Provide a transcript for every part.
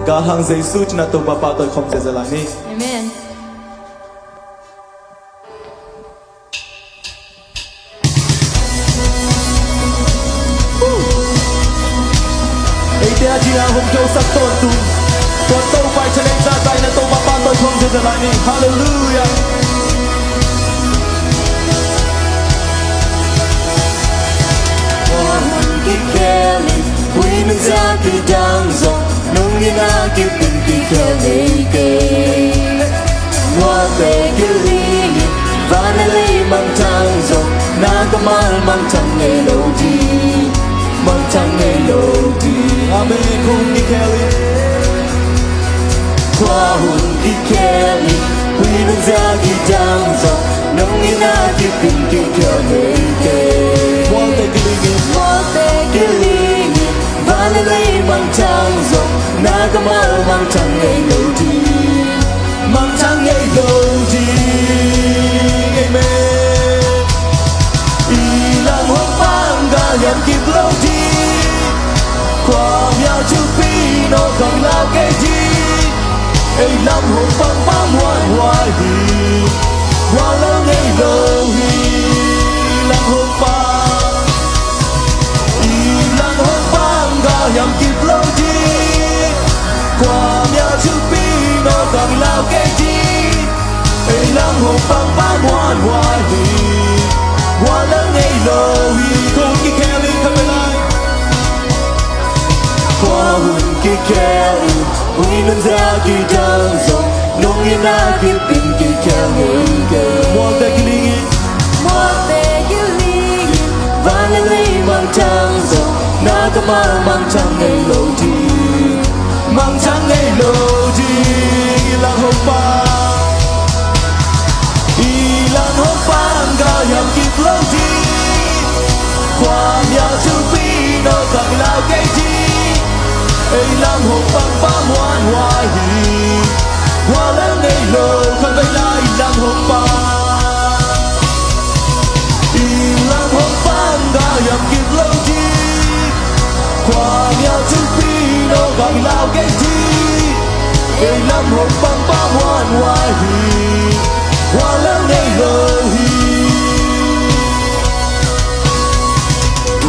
cả hàng giấy su cho nó tụ bà tôi không sẽ lại ní. Amen. Ấy thế chỉ là hôm kêu sắc tôn tu, còn tôi phải cho nên ra tay là tụ bà tôi không sẽ lại ní. Hallelujah. Quý nâng ra kỳ đang rộng nông nhiên á kiếp tình kỳ theo lấy kê hoa về kiêu ly và nà lấy mang thang rộng na có mal mang thang ngày lâu đi mang thang ngày lâu đi Amen. Cùng đi Kelly. qua hồn kỳ Kelly quý nâng ra kỳ đang rộng nông nhiên á kiếp tình kỳ theo lấy kê One day killing it. hoa về kiêu ly và nà lấy mang thang rộng na có mal mang thang ngày lâu đi Mang thang ngày lâu đi. Amen. Ilang hopang gayam kip lâu đi qua nhau chú phi nó còn là cái gì ấy làm hopang bám hoan hoài đi qua lâu ngày lâu đi Ilang hopang. Ilang hopang gayam kip lâu đi qua nhau chú phi nó còn là cái gì ấy làm hopang bám hoan hoài đi qua lâu ngày lâu đi Cùng đi Kelly come alive. qua hồn kỳ Kelly quý nâng ra kỳ đang rộng nông yên á kiếp tình kỳ Kelly One day killing it. hoa về kiêu ly và nâng lấy mang thang rộng na có mang thang ngày lâu đi mang thang ngày lâu đi Ilang hopang. Ilang hopang gayam kip lâu đi qua nhà chú phi nó còn là cái gì ấy làm hồn băng bám hoan hoài hoa lớn ngày lâu Không phải là ilang hopang. Ilang hopang gayam kip lâu đi qua nhà chú phi nó còn là cái gì ấy làm hồn băng bám hoan hoài hoa lớn ngày lâu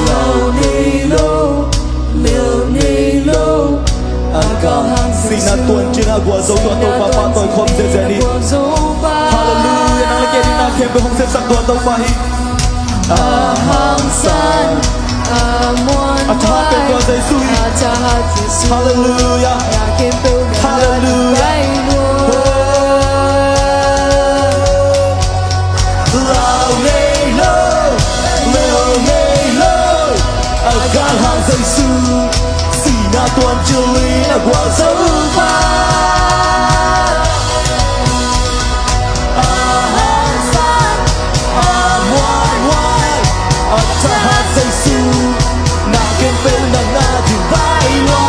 lâu ngày lâu lâu ngày lâu Xin na tuần trên na của dấu tuần tôi bà tôi không sẽ dễ đi. Hallelujah. Nang lagi na kaya không sẽ sắc tuần tôi phải. Hang san amuan At happen ko sa Jesus. Hallelujah. Hallelujah. lâu ngày lâu lâu ngày lâu agal hang Jesus xin na tuần chơi na qua dấu ba hang san amuan hoài atahat Jesus na kempel na natin baywa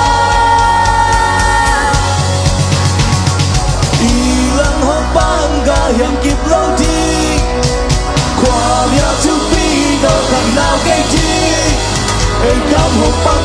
ilang hopang gayam kip lâu đi qua nhà chú phi nó còn nào cái gì ấy cảm hopang